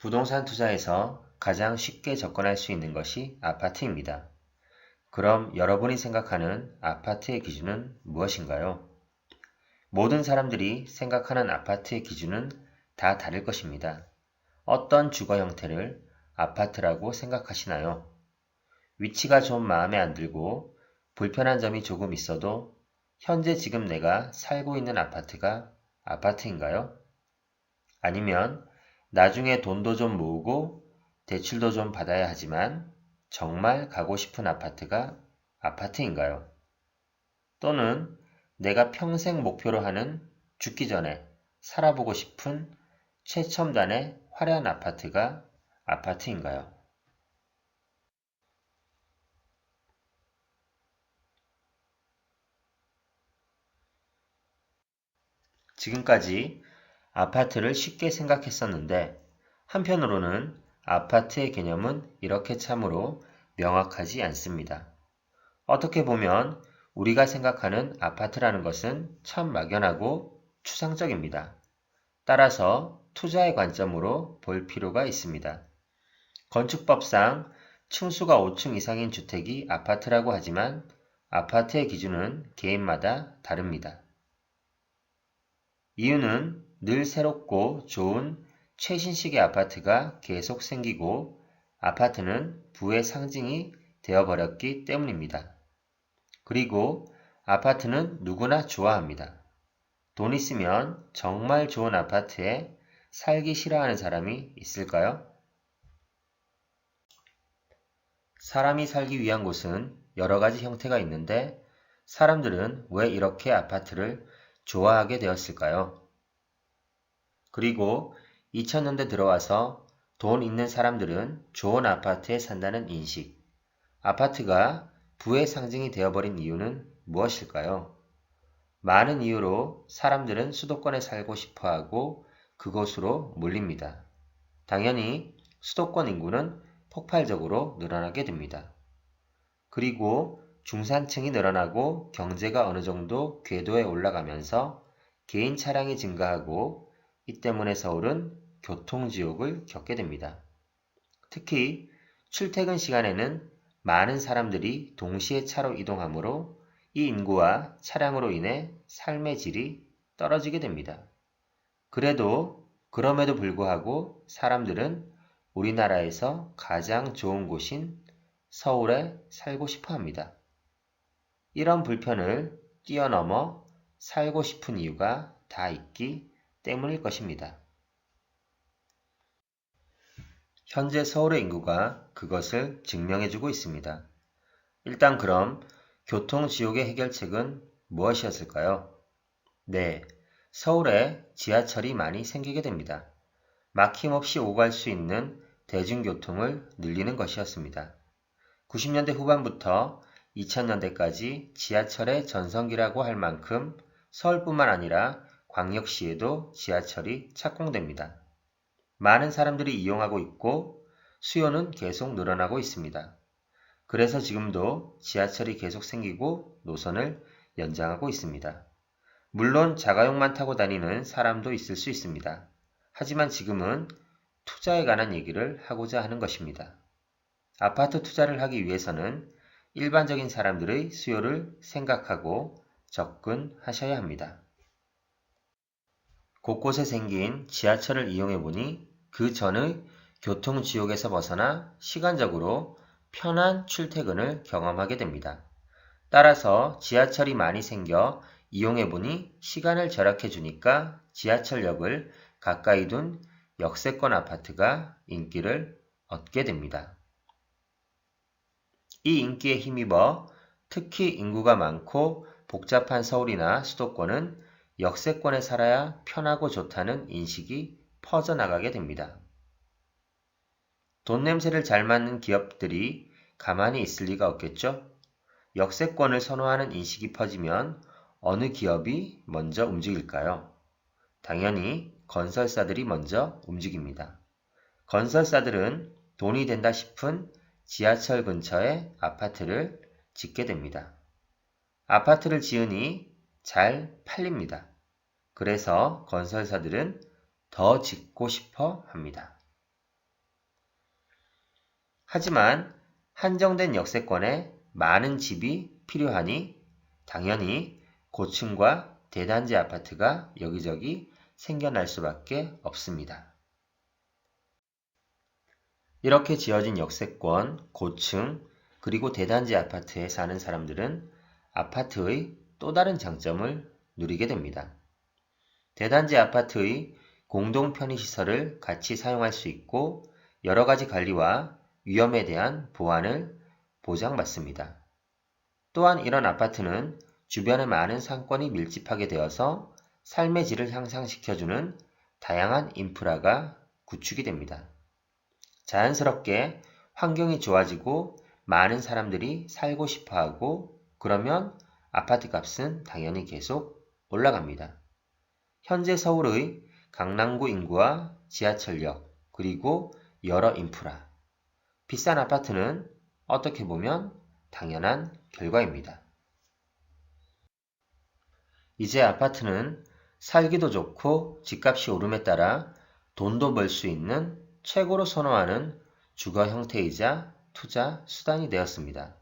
부동산 투자에서 가장 쉽게 접근할 수 있는 것이 아파트입니다. 그럼 여러분이 생각하는 아파트의 기준은 무엇인가요? 모든 사람들이 생각하는 아파트의 기준은 다 다를 것입니다. 어떤 주거 형태를 아파트라고 생각하시나요? 위치가 좀 마음에 안 들고 불편한 점이 조금 있어도 현재 지금 내가 살고 있는 아파트가 아파트인가요? 아니면 나중에 돈도 좀 모으고 대출도 좀 받아야 하지만 정말 가고 싶은 아파트가 아파트인가요? 또는 내가 평생 목표로 하는 죽기 전에 살아보고 싶은 최첨단의 화려한 아파트가 아파트인가요? 지금까지 아파트를 쉽게 생각했었는데 한편으로는 아파트의 개념은 이렇게 참으로 명확하지 않습니다. 어떻게 보면 우리가 생각하는 아파트라는 것은 참 막연하고 추상적입니다. 따라서 투자의 관점으로 볼 필요가 있습니다. 건축법상 층수가 5층 이상인 주택이 아파트라고 하지만 아파트의 기준은 개인마다 다릅니다. 이유는 늘 새롭고 좋은 최신식의 아파트가 계속 생기고 아파트는 부의 상징이 되어버렸기 때문입니다. 그리고 아파트는 누구나 좋아합니다. 돈 있으면 정말 좋은 아파트에 살기 싫어하는 사람이 있을까요? 사람이 살기 위한 곳은 여러 가지 형태가 있는데 사람들은 왜 이렇게 아파트를 좋아하게 되었을까요? 그리고 2000년대 들어와서 돈 있는 사람들은 좋은 아파트에 산다는 인식, 아파트가 부의 상징이 되어버린 이유는 무엇일까요? 많은 이유로 사람들은 수도권에 살고 싶어 하고 그곳으로 몰립니다. 당연히 수도권 인구는 폭발적으로 늘어나게 됩니다. 그리고 중산층이 늘어나고 경제가 어느 정도 궤도에 올라가면서 개인 차량이 증가하고 이 때문에 서울은 교통지옥을 겪게 됩니다. 특히 출퇴근 시간에는 많은 사람들이 동시에 차로 이동하므로 이 인구와 차량으로 인해 삶의 질이 떨어지게 됩니다. 그럼에도 불구하고 사람들은 우리나라에서 가장 좋은 곳인 서울에 살고 싶어 합니다. 이런 불편을 뛰어넘어 살고 싶은 이유가 다 있기 때문일 것입니다. 현재 서울의 인구가 그것을 증명해주고 있습니다. 일단 그럼 교통지옥의 해결책은 무엇이었을까요? 네, 서울에 지하철이 많이 생기게 됩니다. 막힘없이 오갈 수 있는 대중교통을 늘리는 것이었습니다. 90년대 후반부터 2000년대까지 지하철의 전성기라고 할 만큼 서울뿐만 아니라 광역시에도 지하철이 착공됩니다. 많은 사람들이 이용하고 있고 수요는 계속 늘어나고 있습니다. 그래서 지금도 지하철이 계속 생기고 노선을 연장하고 있습니다. 물론 자가용만 타고 다니는 사람도 있을 수 있습니다. 하지만 지금은 투자에 관한 얘기를 하고자 하는 것입니다. 아파트 투자를 하기 위해서는 일반적인 사람들의 수요를 생각하고 접근하셔야 합니다. 곳곳에 생긴 지하철을 이용해 보니 그 전의 교통지옥에서 벗어나 시간적으로 편한 출퇴근을 경험하게 됩니다. 따라서 지하철이 많이 생겨 이용해 보니 시간을 절약해 주니까 지하철역을 가까이 둔 역세권 아파트가 인기를 얻게 됩니다. 이 인기에 힘입어 특히 인구가 많고 복잡한 서울이나 수도권은 역세권에 살아야 편하고 좋다는 인식이 퍼져나가게 됩니다. 돈 냄새를 잘 맡는 기업들이 가만히 있을 리가 없겠죠? 역세권을 선호하는 인식이 퍼지면 어느 기업이 먼저 움직일까요? 당연히 건설사들이 먼저 움직입니다. 건설사들은 돈이 된다 싶은 지하철 근처에 아파트를 짓게 됩니다. 아파트를 지으니 잘 팔립니다. 그래서 건설사들은 더 짓고 싶어 합니다. 하지만 한정된 역세권에 많은 집이 필요하니 당연히 고층과 대단지 아파트가 여기저기 생겨날 수밖에 없습니다. 이렇게 지어진 역세권, 고층, 그리고 대단지 아파트에 사는 사람들은 아파트의 또 다른 장점을 누리게 됩니다. 대단지 아파트의 공동 편의시설을 같이 사용할 수 있고 여러 가지 관리와 위험에 대한 보안을 보장받습니다. 또한 이런 아파트는 주변에 많은 상권이 밀집하게 되어서 삶의 질을 향상시켜주는 다양한 인프라가 구축이 됩니다. 자연스럽게 환경이 좋아지고 많은 사람들이 살고 싶어 하고 그러면 아파트 값은 당연히 계속 올라갑니다. 현재 서울의 강남구 인구와 지하철역 그리고 여러 인프라, 비싼 아파트는 어떻게 보면 당연한 결과입니다. 이제 아파트는 살기도 좋고 집값이 오름에 따라 돈도 벌 수 있는 최고로 선호하는 주거 형태이자 투자 수단이 되었습니다.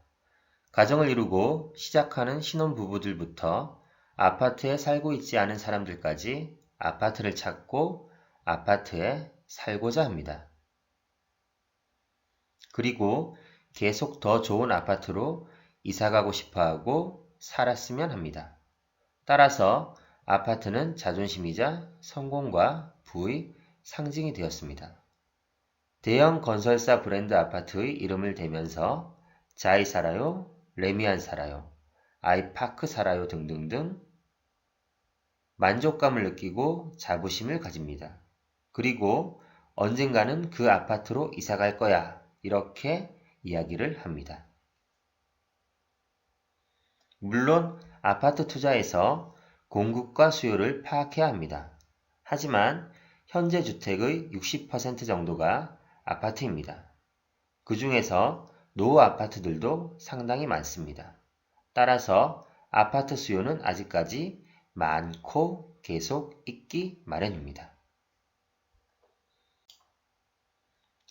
가정을 이루고 시작하는 신혼부부들부터 아파트에 살고 있지 않은 사람들까지 아파트를 찾고 아파트에 살고자 합니다. 그리고 계속 더 좋은 아파트로 이사가고 싶어 하고 살았으면 합니다. 따라서 아파트는 자존심이자 성공과 부의 상징이 되었습니다. 대형 건설사 브랜드 아파트의 이름을 대면서 자이 살아요, 레미안 살아요, 아이파크 살아요 등등등 만족감을 느끼고 자부심을 가집니다. 그리고 언젠가는 그 아파트로 이사갈 거야 이렇게 이야기를 합니다. 물론 아파트 투자에서 공급과 수요를 파악해야 합니다. 하지만 현재 주택의 60% 정도가 아파트입니다. 그 중에서 노후 아파트들도 상당히 많습니다. 따라서 아파트 수요는 아직까지 많고 계속 있기 마련입니다.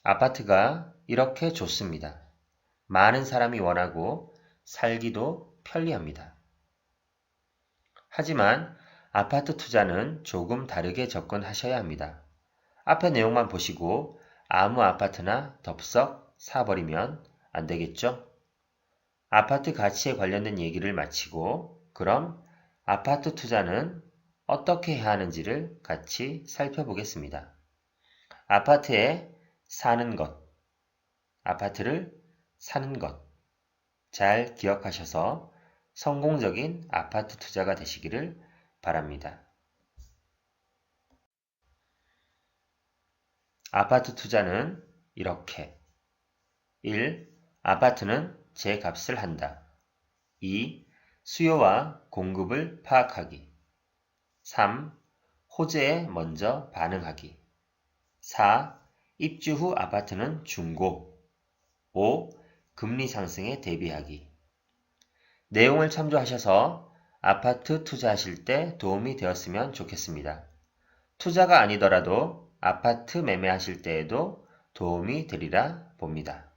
아파트가 이렇게 좋습니다. 많은 사람이 원하고 살기도 편리합니다. 하지만 아파트 투자는 조금 다르게 접근하셔야 합니다. 앞의 내용만 보시고 아무 아파트나 덥석 사버리면 안 되겠죠? 아파트 가치에 관련된 얘기를 마치고 그럼 아파트 투자는 어떻게 해야 하는지를 같이 살펴보겠습니다. 아파트에 사는 것, 아파트를 사는 것, 잘 기억하셔서 성공적인 아파트 투자가 되시기를 바랍니다. 아파트 투자는 이렇게 1. 아파트는 제 값을 한다. 2. 수요와 공급을 파악하기. 3. 호재에 먼저 반응하기. 4. 입주 후 아파트는 중고. 5. 금리 상승에 대비하기. 내용을 참조하셔서 아파트 투자하실 때 도움이 되었으면 좋겠습니다. 투자가 아니더라도 아파트 매매하실 때에도 도움이 되리라 봅니다.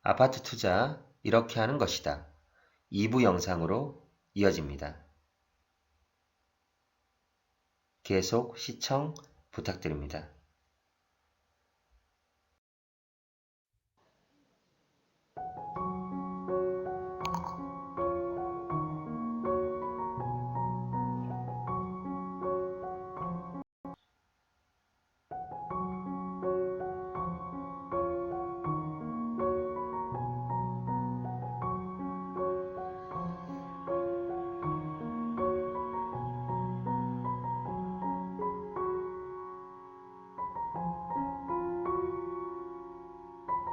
아파트 투자 이렇게 하는 것이다. 2부 영상으로 이어집니다. 계속 시청 부탁드립니다.